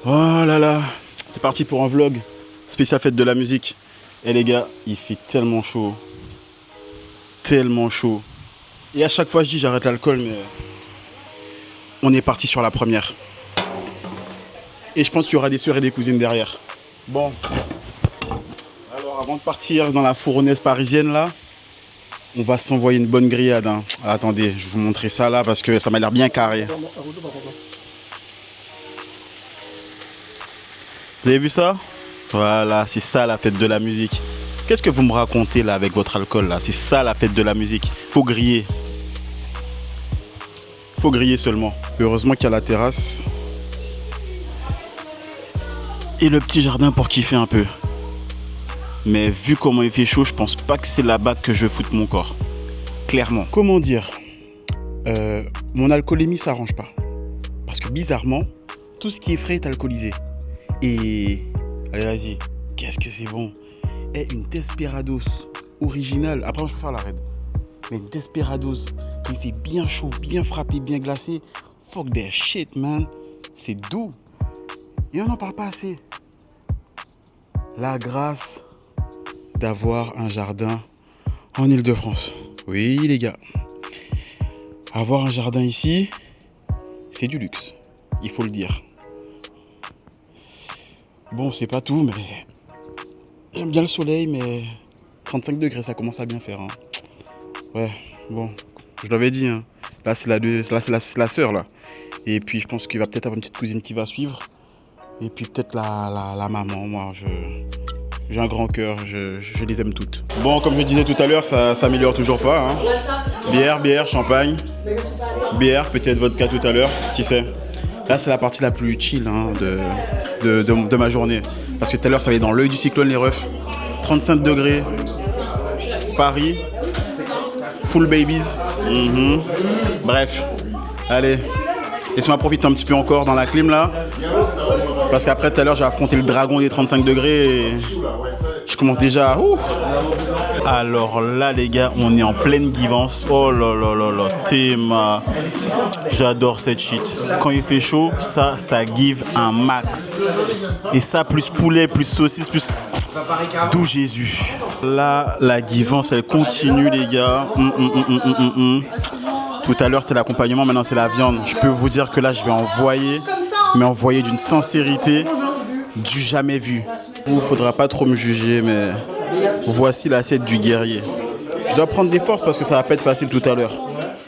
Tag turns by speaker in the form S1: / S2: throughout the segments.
S1: Oh là là, c'est parti pour un vlog spécial fête de la musique. Et les gars, il fait tellement chaud. Tellement chaud. Et à chaque fois je dis j'arrête l'alcool, mais on est parti sur la première. Et je pense qu'il y aura des sœurs et des cousines derrière. Bon. Alors avant de partir dans la fournaise parisienne là, on va s'envoyer une bonne grillade. Hein. Attendez, je vais vous montrer ça là parce que ça m'a l'air bien carré. Vous avez vu ça? Voilà, c'est ça la fête de la musique. Qu'est-ce que vous me racontez là avec votre alcool là? C'est ça la fête de la musique. Faut griller. Faut griller seulement. Heureusement qu'il y a la terrasse. Et le petit jardin pour kiffer un peu. Mais vu comment il fait chaud, je pense pas que c'est là-bas que je vais foutre mon corps. Clairement. Comment dire? Mon alcoolémie s'arrange pas. Parce que bizarrement, tout ce qui est frais est alcoolisé. Et... Allez, vas-y. Qu'est-ce que c'est bon. Et une Desperados originale. Après, je préfère la Red. Mais une Desperados qui fait bien chaud, bien frappé, bien glacé. Fuck that shit, man. C'est doux. Et on n'en parle pas assez. La grâce d'avoir un jardin en Île-de-France. Oui, les gars. Avoir un jardin ici, c'est du luxe. Il faut le dire. Bon, c'est pas tout, mais j'aime bien le soleil, mais 35 degrés, ça commence à bien faire. Hein. Ouais, bon, je l'avais dit. Hein. Là, c'est la sœur, là. Et puis, je pense qu'il va peut-être avoir une petite cousine qui va suivre. Et puis, peut-être la maman. Moi, j'ai un grand cœur, je les aime toutes. Bon, comme je disais tout à l'heure, ça s'améliore toujours pas. Hein. Bière, champagne. Bière, peut-être vodka tout à l'heure, qui sait. Là, c'est la partie la plus chill hein, de ma journée. Parce que tout à l'heure, ça allait dans l'œil du cyclone, les refs. 35 degrés. Paris. Full babies. Bref. Allez. Laisse-moi profiter un petit peu encore dans la clim, là. Parce qu'après, tout à l'heure, j'ai affronté le dragon des 35 degrés. Et je commence déjà... Alors là, les gars, on est en pleine givance. Oh là là là là. Théma. J'adore cette shit. Quand il fait chaud, ça give un max. Et ça, plus poulet, plus saucisse, plus... D'où Jésus. Là, la givance, elle continue, les gars. Tout à l'heure, c'était l'accompagnement. Maintenant, c'est la viande. Je peux vous dire que là, je vais envoyer... Mais envoyer d'une sincérité du jamais vu. Il ne faudra pas trop me juger, mais voici l'assiette du guerrier. Je dois prendre des forces parce que ça va pas être facile tout à l'heure.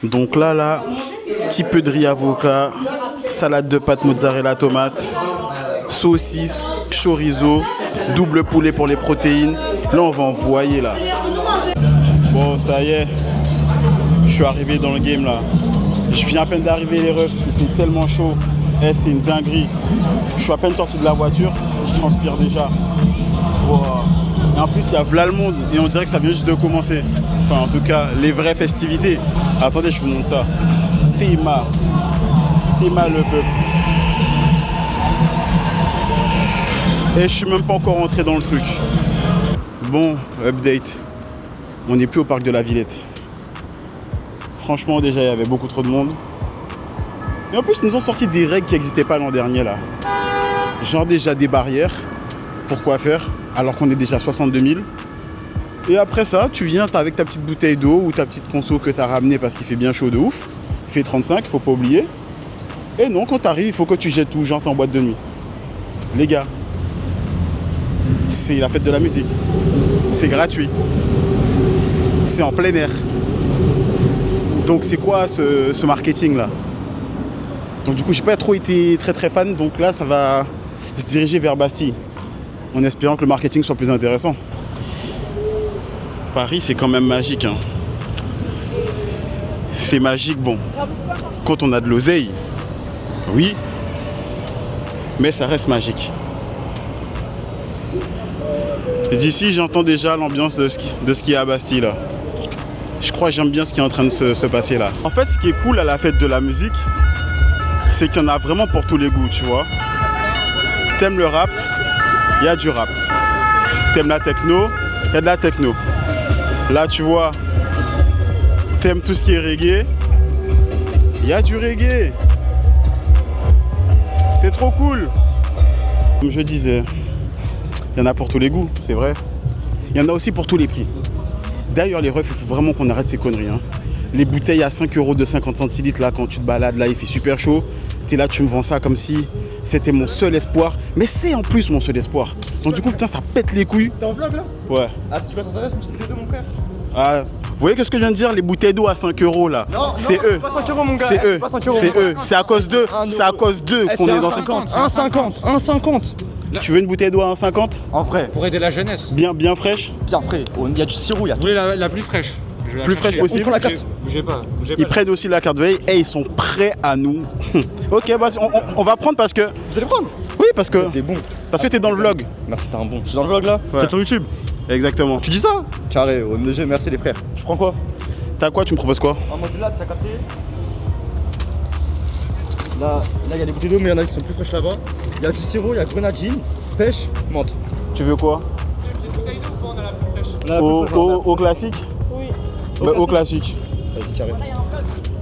S1: Donc là, petit peu de riz avocat, salade de pâte mozzarella tomate, saucisse, chorizo, double poulet pour les protéines. Là, on va envoyer là. Bon, ça y est, je suis arrivé dans le game là. Je viens à peine d'arriver les refs, il fait tellement chaud. Eh, c'est une dinguerie. Je suis à peine sorti de la voiture, je transpire déjà. Wow. Et en plus, il y a v'là le monde et on dirait que ça vient juste de commencer. Enfin, en tout cas, les vraies festivités. Attendez, je vous montre ça. Théma le peuple. Et je suis même pas encore rentré dans le truc. Bon, update. On n'est plus au parc de la Villette. Franchement, déjà, il y avait beaucoup trop de monde. Et en plus, ils nous ont sorti des règles qui n'existaient pas l'an dernier, là. Genre déjà des barrières. Pourquoi faire? Alors qu'on est déjà 62 000. Et après ça, tu viens avec ta petite bouteille d'eau ou ta petite conso que tu as ramenée parce qu'il fait bien chaud de ouf. Il fait 35, il faut pas oublier. Et non, quand tu arrives, il faut que tu jettes tout, genre t'es en boîte de nuit. Les gars, c'est la fête de la musique. C'est gratuit. C'est en plein air. Donc c'est quoi ce marketing-là? Donc du coup, j'ai pas trop été très fan, donc là, ça va se diriger vers Bastille, en espérant que le marketing soit plus intéressant. Paris, c'est quand même magique. Hein. C'est magique, bon, quand on a de l'oseille, oui, mais ça reste magique. D'ici, j'entends déjà l'ambiance de ce qui est à Bastille, là. Je crois que j'aime bien ce qui est en train de se passer là. En fait, ce qui est cool à la fête de la musique, c'est qu'il y en a vraiment pour tous les goûts, tu vois. T'aimes le rap, il y a du rap. T'aimes la techno, il y a de la techno. Là, tu vois, t'aimes tout ce qui est reggae, il y a du reggae. C'est trop cool. Comme je disais, il y en a pour tous les goûts, c'est vrai. Il y en a aussi pour tous les prix. D'ailleurs, les refs, il faut vraiment qu'on arrête ces conneries. Hein. Les bouteilles à 5 € de 50 centilitres, là, quand tu te balades, là, il fait super chaud. T'es là, tu me vends ça comme si c'était mon seul espoir. Mais c'est en plus mon seul espoir. Donc du coup, putain, ça pète les couilles.
S2: T'es en vlog là?
S1: Ouais.
S2: Ah, si tu veux t'intéresser, une petite bouteille d'eau, mon frère.
S1: Ah, vous voyez ce que je viens de dire? Les bouteilles d'eau à 5 € là.
S2: Non,
S1: c'est eux.
S2: Pas 5 € mon gars.
S1: C'est eux.
S2: Pas 5 €.
S1: C'est eux. C'est à cause d'eux. C'est à cause d'eux qu'on est dans
S2: 50. 1,50. 1,50.
S1: Tu veux une bouteille d'eau à 1,50?
S2: En vrai.
S3: Pour aider la jeunesse.
S1: Bien fraîche?
S2: Bien frais. Il y a du sirop, il y a.
S3: Vous voulez la plus fraîche?
S1: Plus fraîche possible.
S2: On prend la carte.
S3: Bougez pas.
S1: Ils prennent aussi la carte veille et ils sont prêts à nous. Ok, bah, on va prendre parce que.
S2: Vous allez prendre?
S1: Oui, parce que.
S2: T'es bon.
S1: Parce que t'es dans le vlog.
S2: Merci, t'es un bon. Je suis dans le vlog là?
S1: Ouais.
S2: C'est sur YouTube.
S1: Exactement.
S2: Tu dis ça? Carré, OMG, merci les frères. Tu prends quoi?
S1: T'as quoi? Tu me proposes quoi?
S2: En mode là, t'as capté? Là, il y a des bouteilles d'eau, mais il y en a qui sont plus fraîches là-bas. Il y a du sirop, il y a grenadine, pêche, menthe.
S1: Tu veux quoi?
S3: Une petite bouteille d'eau ou on a la plus fraîche?
S1: Au classique?
S4: Oui.
S1: Bah, au classique.
S2: Vas-y, carré.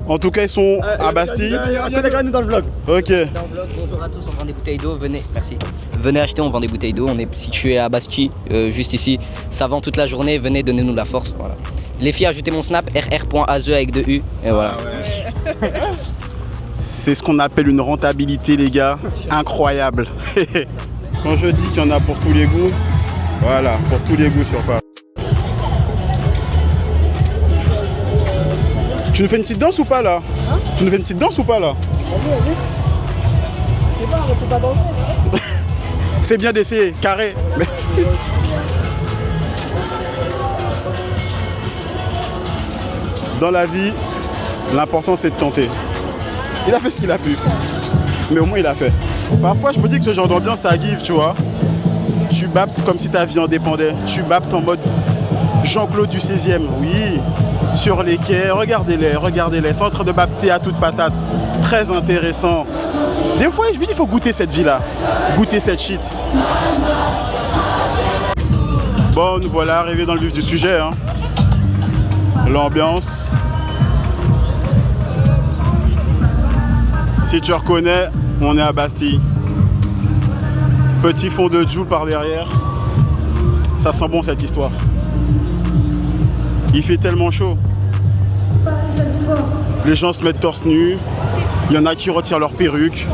S1: En tout cas, ils sont à Bastille.
S2: Il y a un collègue à nous dans le vlog.
S1: Ok.
S4: Dans le vlog, bonjour à tous, on vend des bouteilles d'eau, venez, merci. Venez acheter, on vend des bouteilles d'eau, on est situé à Bastille, juste ici. Ça vend toute la journée, venez, donnez-nous la force, voilà. Les filles, ajoutez mon snap, rr.aze avec 2 U, et voilà.
S1: C'est ce qu'on appelle une rentabilité, les gars. Incroyable. Quand je dis qu'il y en a pour tous les goûts, voilà, pour tous les goûts sur Paris. Tu nous fais une petite danse ou pas là? Tu nous fais une petite danse ou pas là? C'est bien d'essayer, carré. Mais... Dans la vie, l'important c'est de tenter. Il a fait ce qu'il a pu, mais au moins il a fait. Parfois je me dis que ce genre d'ambiance ça give, tu vois. Tu baptes comme si ta vie en dépendait. Tu baptes en mode Jean-Claude du 16e, oui. Sur les quais, regardez-les, regardez-les. C'est en train de bapter à toute patate. Très intéressant. Des fois je me dis il faut goûter cette vie-là. Goûter cette shit. Bon, nous voilà arrivés dans le vif du sujet. Hein. L'ambiance. Si tu reconnais, on est à Bastille. Petit fond de Joule par derrière. Ça sent bon cette histoire. Il fait tellement chaud. Les gens se mettent torse nu. Il y en a qui retirent leur perruque.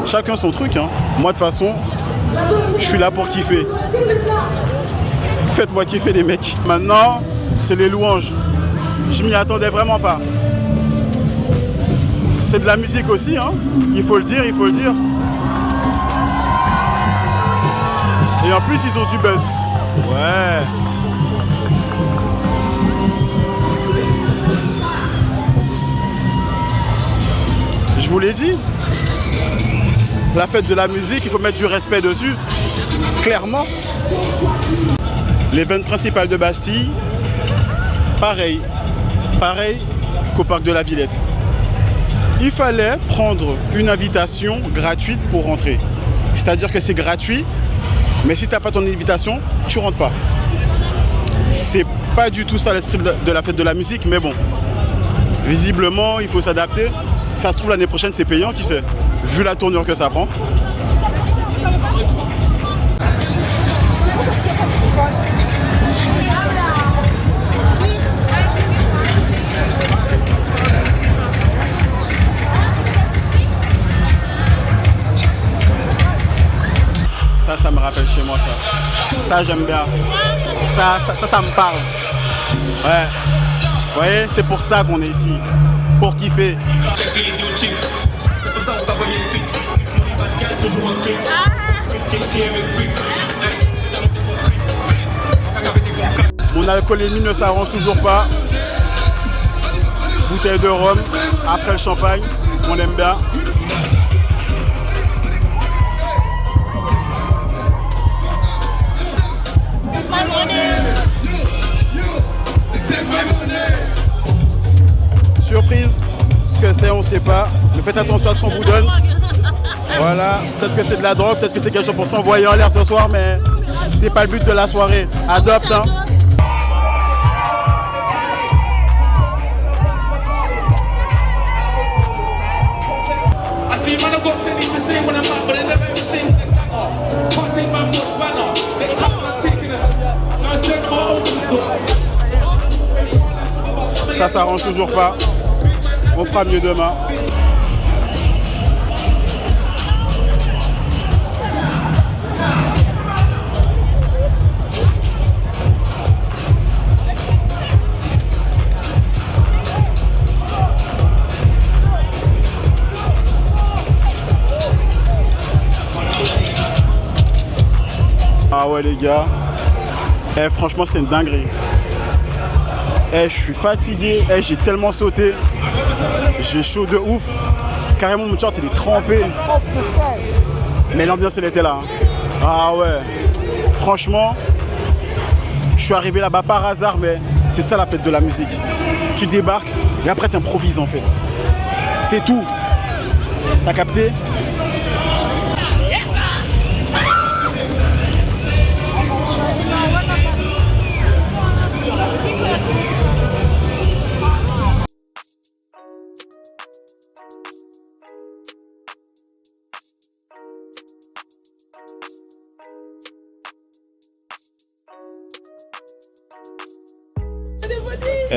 S1: Chacun son truc. Hein. Moi de toute façon, je suis là pour kiffer. Faites-moi kiffer les mecs. Maintenant, c'est les louanges. Je m'y attendais vraiment pas. C'est de la musique aussi, hein. Il faut le dire, il faut le dire. Et en plus, ils ont du buzz. Ouais. Je vous l'ai dit. La fête de la musique, il faut mettre du respect dessus. Clairement. L'event principal de Bastille, pareil qu'au parc de la Villette. Il fallait prendre une invitation gratuite pour rentrer. C'est-à-dire que c'est gratuit, mais si tu n'as pas ton invitation, tu rentres pas. C'est pas du tout ça l'esprit de la fête de la musique, mais bon. Visiblement, il faut s'adapter. Ça se trouve l'année prochaine c'est payant, qui sait, vu la tournure que ça prend. Ça me rappelle chez moi ça. Ça j'aime bien. Ça me parle. Ouais. Vous voyez, c'est pour ça qu'on est ici. Pour kiffer. Mon alcoolémie ne s'arrange toujours pas. Bouteille de rhum, après le champagne, on aime bien. Surprise, ce que c'est on sait pas, mais faites attention à ce qu'on vous donne. Voilà, peut-être que c'est de la drogue, peut-être que c'est quelque chose pour s'envoyer en l'air ce soir, mais c'est pas le but de la soirée. Adopte, hein. Ça s'arrange toujours pas. On fera mieux demain. Ah ouais les gars, franchement c'était une dinguerie. Je suis fatigué, j'ai tellement sauté, j'ai chaud de ouf. Carrément mon short il est trempé. Mais l'ambiance elle était là. Ah ouais, franchement, je suis arrivé là-bas par hasard, mais c'est ça la fête de la musique. Tu débarques et après t'improvises en fait. C'est tout. T'as capté ?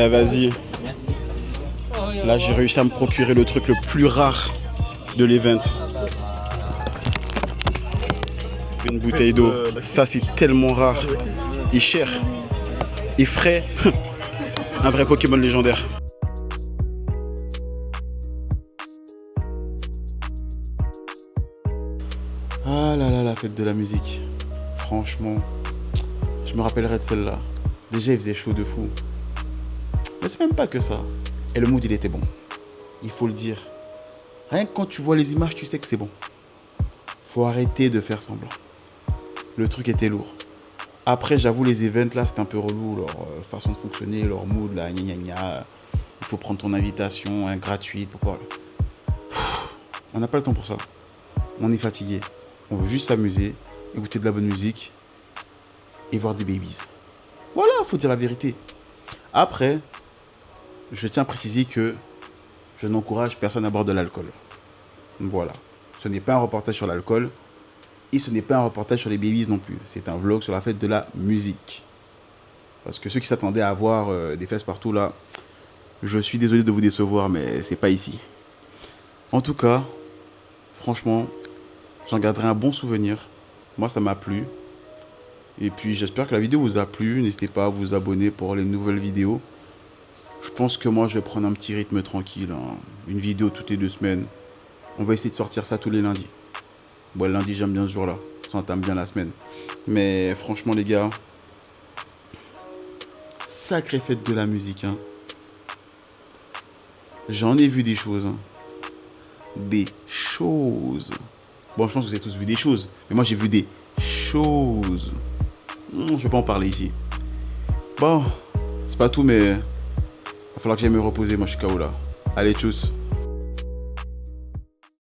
S1: Vas-y. Là j'ai réussi à me procurer le truc le plus rare de l'event. Une bouteille d'eau. Ça c'est tellement rare. Et cher. Et frais. Un vrai Pokémon légendaire. Ah là là, la fête de la musique. Franchement, je me rappellerai de celle-là. Déjà il faisait chaud de fou. Mais c'est même pas que ça. Et le mood il était bon. Il faut le dire. Rien que quand tu vois les images, tu sais que c'est bon. Faut arrêter de faire semblant. Le truc était lourd. Après, j'avoue, les events là, c'était un peu relou. Leur façon de fonctionner, leur mood là, gna gna gna. Il faut prendre ton invitation gratuite. Pourquoi ? On n'a pas le temps pour ça. On est fatigué. On veut juste s'amuser, écouter de la bonne musique et voir des babies. Voilà, faut dire la vérité. Après, je tiens à préciser que je n'encourage personne à boire de l'alcool. Voilà. Ce n'est pas un reportage sur l'alcool et ce n'est pas un reportage sur les babies non plus. C'est un vlog sur la fête de la musique. Parce que ceux qui s'attendaient à avoir des fesses partout là, je suis désolé de vous décevoir, mais c'est pas ici. En tout cas, franchement, j'en garderai un bon souvenir. Moi, ça m'a plu. Et puis, j'espère que la vidéo vous a plu. N'hésitez pas à vous abonner pour les nouvelles vidéos. Je pense que moi, je vais prendre un petit rythme tranquille. Hein. Une vidéo toutes les 2 semaines. On va essayer de sortir ça tous les lundis. Bon, le lundi, j'aime bien ce jour-là. Ça entame bien la semaine. Mais franchement, les gars, sacrée fête de la musique. Hein. J'en ai vu des choses. Hein. Des choses. Bon, je pense que vous avez tous vu des choses. Mais moi, j'ai vu des choses. Je ne vais pas en parler ici. Bon, c'est pas tout, mais il va falloir que j'aille me reposer. Moi, je suis KO là. Allez, tchuss.